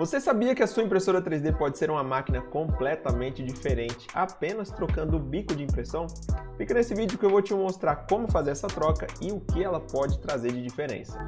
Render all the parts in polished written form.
Você sabia que a sua impressora 3D pode ser uma máquina completamente diferente apenas trocando o bico de impressão? Fica nesse vídeo que eu vou te mostrar como fazer essa troca e o que ela pode trazer de diferença.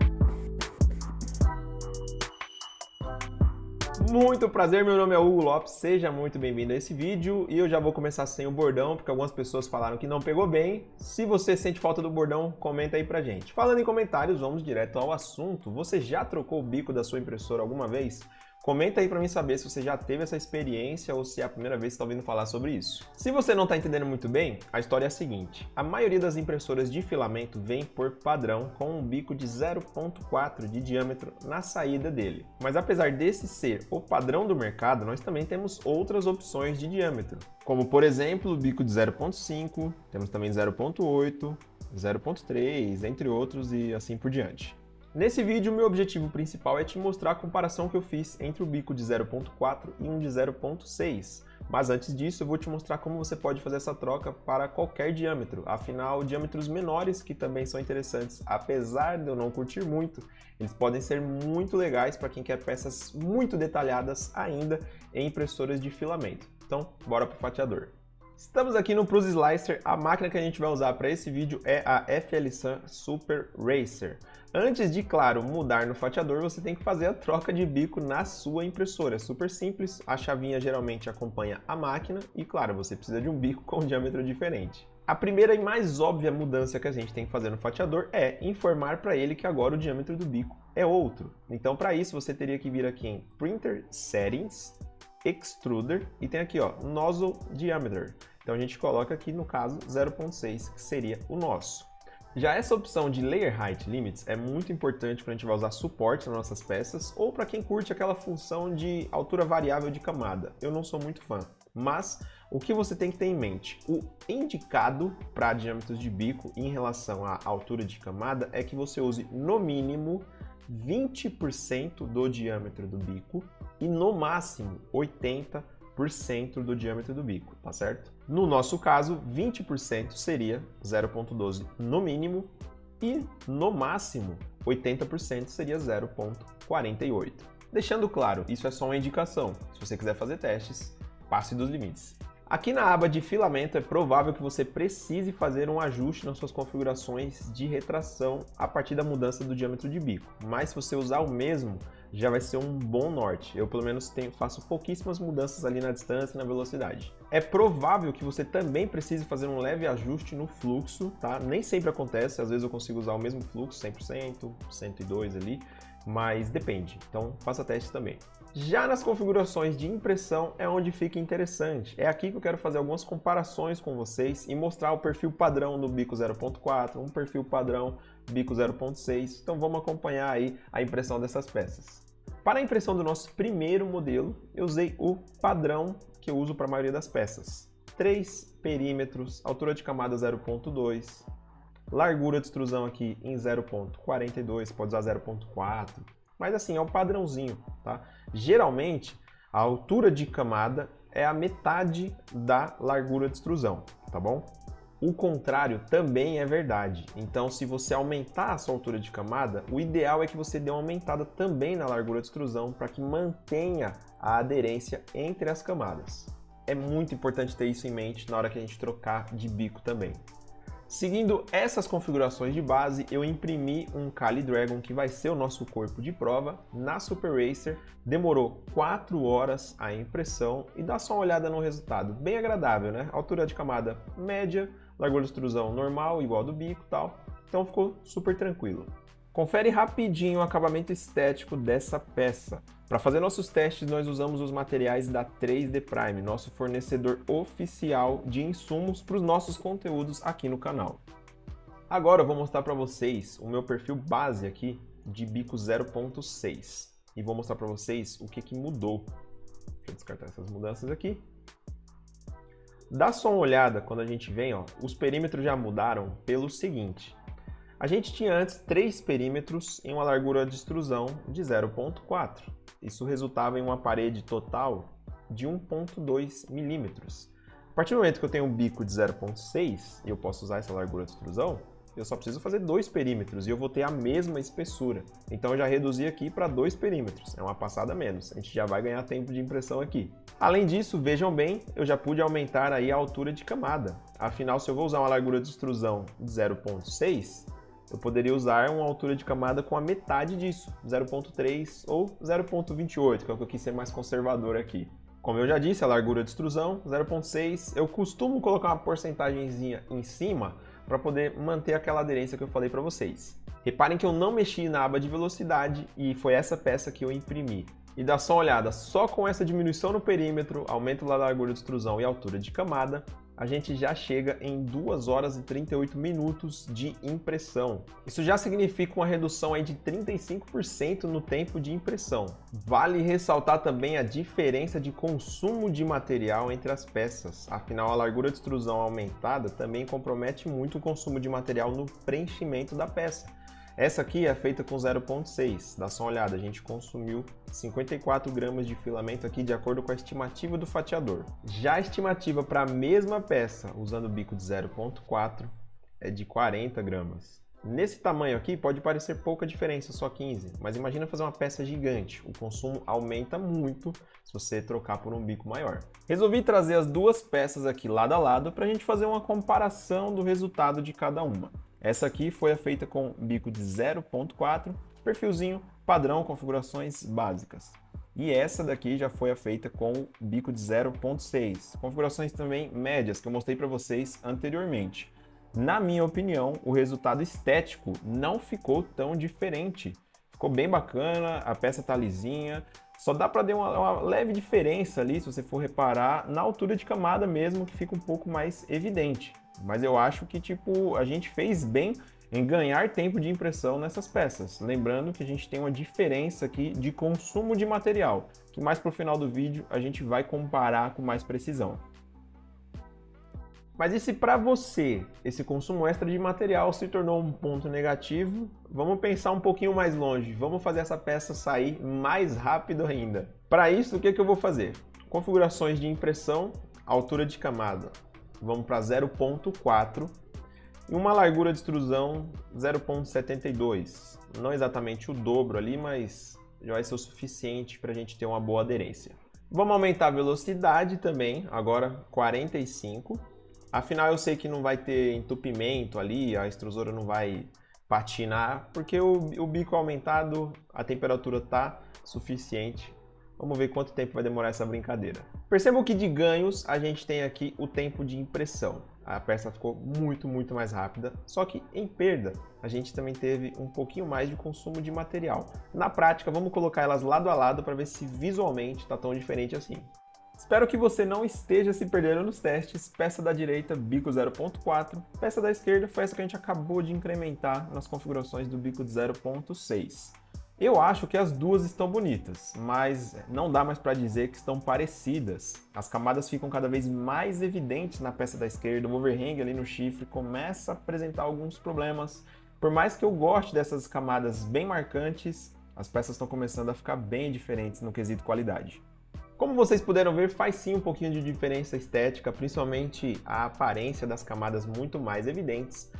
Muito prazer, meu nome é Hugo Lopes, seja muito bem-vindo a esse vídeo e eu já vou começar sem o bordão, porque algumas pessoas falaram que não pegou bem. Se você sente falta do bordão, comenta aí pra gente. Falando em comentários, vamos direto ao assunto. Você já trocou o bico da sua impressora alguma vez? Comenta aí pra mim saber se você já teve essa experiência ou se é a primeira vez que está ouvindo falar sobre isso. Se você não está entendendo muito bem, a história é a seguinte. A maioria das impressoras de filamento vem por padrão com um bico de 0,4 de diâmetro na saída dele. Mas apesar desse ser o padrão do mercado, nós também temos outras opções de diâmetro. Como por exemplo, o bico de 0,5, temos também 0,8, 0,3, entre outros e assim por diante. Nesse vídeo, meu objetivo principal é te mostrar a comparação que eu fiz entre o bico de 0.4 e um de 0.6. Mas antes disso, eu vou te mostrar como você pode fazer essa troca para qualquer diâmetro. Afinal, diâmetros menores que também são interessantes, apesar de eu não curtir muito, eles podem ser muito legais para quem quer peças muito detalhadas ainda em impressoras de filamento. Então, bora para o fatiador. Estamos aqui no Prusa Slicer, a máquina que a gente vai usar para esse vídeo é a FL-Sun Super Racer. Antes de, claro, mudar no fatiador, você tem que fazer a troca de bico na sua impressora. É super simples, a chavinha geralmente acompanha a máquina e, claro, você precisa de um bico com um diâmetro diferente. A primeira e mais óbvia mudança que a gente tem que fazer no fatiador é informar para ele que agora o diâmetro do bico é outro. Então, para isso, você teria que vir aqui em Printer Settings, Extruder e tem aqui, ó, Nozzle Diameter. Então a gente coloca aqui, no caso, 0.6, que seria o nosso. Já essa opção de Layer Height Limits é muito importante quando a gente vai usar suporte nas nossas peças ou para quem curte aquela função de altura variável de camada. Eu não sou muito fã, mas o que você tem que ter em mente? O indicado para diâmetros de bico em relação à altura de camada é que você use no mínimo 20% do diâmetro do bico e no máximo 80% do diâmetro do bico, tá certo? No nosso caso, 20% seria 0.12 no mínimo e no máximo 80% seria 0.48. Deixando claro, isso é só uma indicação. Se você quiser fazer testes, passe dos limites. Aqui na aba de filamento é provável que você precise fazer um ajuste nas suas configurações de retração a partir da mudança do diâmetro de bico, mas se você usar o mesmo, já vai ser um bom norte. Eu pelo menos faço pouquíssimas mudanças ali na distância e na velocidade. É provável que você também precise fazer um leve ajuste no fluxo, tá? Nem sempre acontece, às vezes eu consigo usar o mesmo fluxo, 100%, 102 ali, mas depende, então faça teste também. Já nas configurações de impressão é onde fica interessante. É aqui que eu quero fazer algumas comparações com vocês e mostrar o perfil padrão do bico 0.4, um perfil padrão bico 0.6. Então vamos acompanhar aí a impressão dessas peças. Para a impressão do nosso primeiro modelo, eu usei o padrão que eu uso para a maioria das peças. 3 perímetros, altura de camada 0.2, largura de extrusão aqui em 0.42, pode usar 0.4. Mas assim, é o padrãozinho, tá? Geralmente, a altura de camada é a metade da largura de extrusão, tá bom? O contrário também é verdade. Então, se você aumentar a sua altura de camada, o ideal é que você dê uma aumentada também na largura de extrusão para que mantenha a aderência entre as camadas. É muito importante ter isso em mente na hora que a gente trocar de bico também. Seguindo essas configurações de base, eu imprimi um Kali Dragon, que vai ser o nosso corpo de prova, na Super Racer. Demorou 4 horas a impressão e dá só uma olhada no resultado. Bem agradável, né? Altura de camada média, largura de extrusão normal, igual do bico e tal. Então ficou super tranquilo. Confere rapidinho o acabamento estético dessa peça. Para fazer nossos testes, nós usamos os materiais da 3D Prime, nosso fornecedor oficial de insumos para os nossos conteúdos aqui no canal. Agora eu vou mostrar para vocês o meu perfil base aqui de bico 0.6 e vou mostrar para vocês o que mudou. Deixa eu descartar essas mudanças aqui. Dá só uma olhada quando a gente vem, ó, os perímetros já mudaram pelo seguinte. A gente tinha antes 3 perímetros em uma largura de extrusão de 0.4. Isso resultava em uma parede total de 1.2 milímetros. A partir do momento que eu tenho um bico de 0.6 e eu posso usar essa largura de extrusão, eu só preciso fazer 2 perímetros e eu vou ter a mesma espessura. Então eu já reduzi aqui para 2 perímetros, é uma passada a menos. A gente já vai ganhar tempo de impressão aqui. Além disso, vejam bem, eu já pude aumentar aí a altura de camada. Afinal, se eu vou usar uma largura de extrusão de 0.6, eu poderia usar uma altura de camada com a metade disso, 0.3 ou 0.28, que é o que eu quis ser mais conservador aqui. Como eu já disse, a largura de extrusão, 0.6, eu costumo colocar uma porcentagemzinha em cima para poder manter aquela aderência que eu falei para vocês. Reparem que eu não mexi na aba de velocidade e foi essa peça que eu imprimi. E dá só uma olhada, só com essa diminuição no perímetro, aumento da largura de extrusão e altura de camada, a gente já chega em 2 horas e 38 minutos de impressão. Isso já significa uma redução aí de 35% no tempo de impressão. Vale ressaltar também a diferença de consumo de material entre as peças. Afinal, a largura de extrusão aumentada também compromete muito o consumo de material no preenchimento da peça. Essa aqui é feita com 0.6, dá só uma olhada, a gente consumiu 54 gramas de filamento aqui de acordo com a estimativa do fatiador. Já a estimativa para a mesma peça, usando o bico de 0.4, é de 40 gramas. Nesse tamanho aqui pode parecer pouca diferença, só 15, mas imagina fazer uma peça gigante, o consumo aumenta muito se você trocar por um bico maior. Resolvi trazer as duas peças aqui lado a lado para a gente fazer uma comparação do resultado de cada uma. Essa aqui foi feita com bico de 0.4, perfilzinho padrão, configurações básicas. E essa daqui já foi feita com bico de 0.6, configurações também médias que eu mostrei para vocês anteriormente. Na minha opinião, o resultado estético não ficou tão diferente. Ficou bem bacana, a peça tá lisinha, só dá para dar uma leve diferença ali, se você for reparar, na altura de camada mesmo, que fica um pouco mais evidente. Mas eu acho que a gente fez bem em ganhar tempo de impressão nessas peças. Lembrando que a gente tem uma diferença aqui de consumo de material, que mais pro final do vídeo a gente vai comparar com mais precisão. Mas e se para você esse consumo extra de material se tornou um ponto negativo? Vamos pensar um pouquinho mais longe, vamos fazer essa peça sair mais rápido ainda. Para isso, o que eu vou fazer? Configurações de impressão, altura de camada. Vamos para 0.4 e uma largura de extrusão 0.72. Não exatamente o dobro ali, mas já vai ser o suficiente para a gente ter uma boa aderência. Vamos aumentar a velocidade também, agora 45. Afinal, eu sei que não vai ter entupimento ali, a extrusora não vai patinar, porque o bico aumentado, a temperatura está suficiente. Vamos ver quanto tempo vai demorar essa brincadeira. Percebam que de ganhos a gente tem aqui o tempo de impressão. A peça ficou muito mais rápida, só que em perda a gente também teve um pouquinho mais de consumo de material. Na prática, vamos colocar elas lado a lado para ver se visualmente está tão diferente assim. Espero que você não esteja se perdendo nos testes. Peça da direita, bico 0.4. Peça da esquerda foi essa que a gente acabou de incrementar nas configurações do bico de 0.6. Eu acho que as duas estão bonitas, mas não dá mais para dizer que estão parecidas. As camadas ficam cada vez mais evidentes na peça da esquerda, o overhang ali no chifre começa a apresentar alguns problemas. Por mais que eu goste dessas camadas bem marcantes, as peças estão começando a ficar bem diferentes no quesito qualidade. Como vocês puderam ver, faz sim um pouquinho de diferença estética, principalmente a aparência das camadas muito mais evidentes.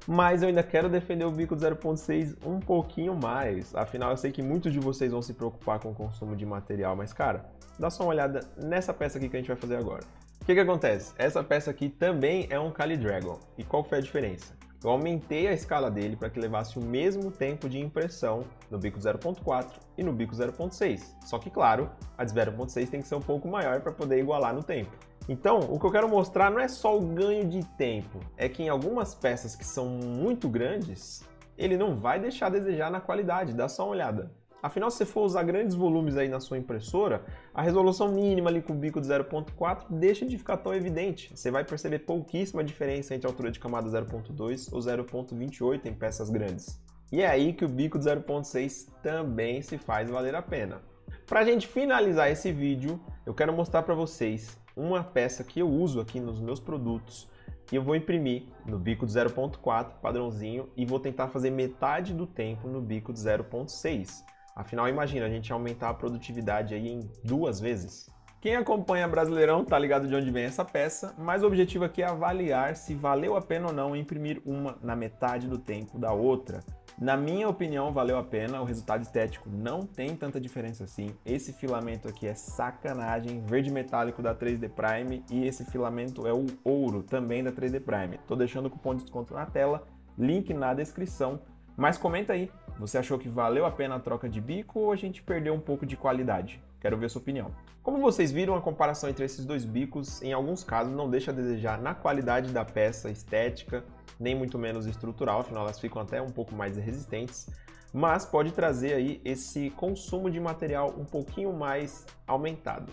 Mas eu ainda quero defender o bico de 0.6 um pouquinho mais. Afinal, eu sei que muitos de vocês vão se preocupar com o consumo de material, mas cara, dá só uma olhada nessa peça aqui que a gente vai fazer agora. O que acontece? Essa peça aqui também é um Calidragon. E qual foi a diferença? Eu aumentei a escala dele para que levasse o mesmo tempo de impressão no bico 0.4 e no bico 0.6. Só que, claro, a de 0.6 tem que ser um pouco maior para poder igualar no tempo. Então, o que eu quero mostrar não é só o ganho de tempo, é que em algumas peças que são muito grandes, ele não vai deixar a desejar na qualidade, dá só uma olhada. Afinal, se você for usar grandes volumes aí na sua impressora, a resolução mínima ali com o bico de 0.4 deixa de ficar tão evidente. Você vai perceber pouquíssima diferença entre a altura de camada 0.2 ou 0.28 em peças grandes. E é aí que o bico de 0.6 também se faz valer a pena. Para a gente finalizar esse vídeo, eu quero mostrar para vocês uma peça que eu uso aqui nos meus produtos e eu vou imprimir no bico de 0.4 padrãozinho e vou tentar fazer metade do tempo no bico de 0.6. Afinal, imagina a gente aumentar a produtividade aí em 2 vezes. Quem acompanha Brasileirão tá ligado de onde vem essa peça, mas o objetivo aqui é avaliar se valeu a pena ou não imprimir uma na metade do tempo da outra. Na minha opinião, valeu a pena, o resultado estético não tem tanta diferença assim. Esse filamento aqui é sacanagem, verde metálico da 3D Prime, e esse filamento é o ouro, também da 3D Prime. Tô deixando o cupom de desconto na tela, link na descrição, mas comenta aí, você achou que valeu a pena a troca de bico ou a gente perdeu um pouco de qualidade? Quero ver sua opinião. Como vocês viram, a comparação entre esses dois bicos, em alguns casos, não deixa a desejar na qualidade da peça estética, nem muito menos estrutural, afinal elas ficam até um pouco mais resistentes, mas pode trazer aí esse consumo de material um pouquinho mais aumentado.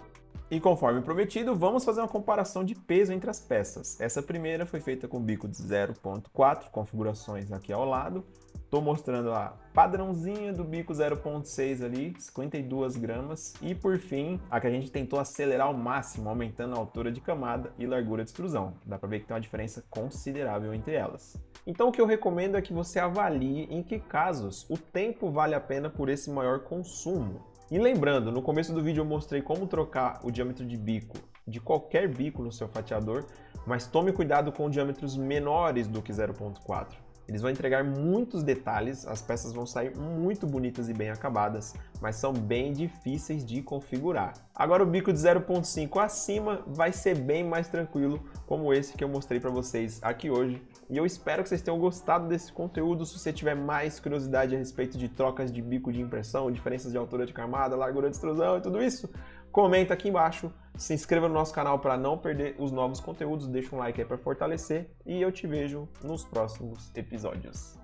E conforme prometido, vamos fazer uma comparação de peso entre as peças. Essa primeira foi feita com bico de 0.4, configurações aqui ao lado. Estou mostrando a padrãozinha do bico 0.6 ali, 52 gramas. E por fim, a que a gente tentou acelerar ao máximo, aumentando a altura de camada e largura de extrusão. Dá para ver que tem uma diferença considerável entre elas. Então o que eu recomendo é que você avalie em que casos o tempo vale a pena por esse maior consumo. E lembrando, no começo do vídeo eu mostrei como trocar o diâmetro de bico de qualquer bico no seu fatiador, mas tome cuidado com diâmetros menores do que 0.4. Eles vão entregar muitos detalhes, as peças vão sair muito bonitas e bem acabadas, mas são bem difíceis de configurar. Agora o bico de 0.5 acima vai ser bem mais tranquilo, como esse que eu mostrei para vocês aqui hoje. E eu espero que vocês tenham gostado desse conteúdo. Se você tiver mais curiosidade a respeito de trocas de bico de impressão, diferenças de altura de camada, largura de extrusão e tudo isso, comenta aqui embaixo. Se inscreva no nosso canal para não perder os novos conteúdos, deixa um like aí para fortalecer e eu te vejo nos próximos episódios.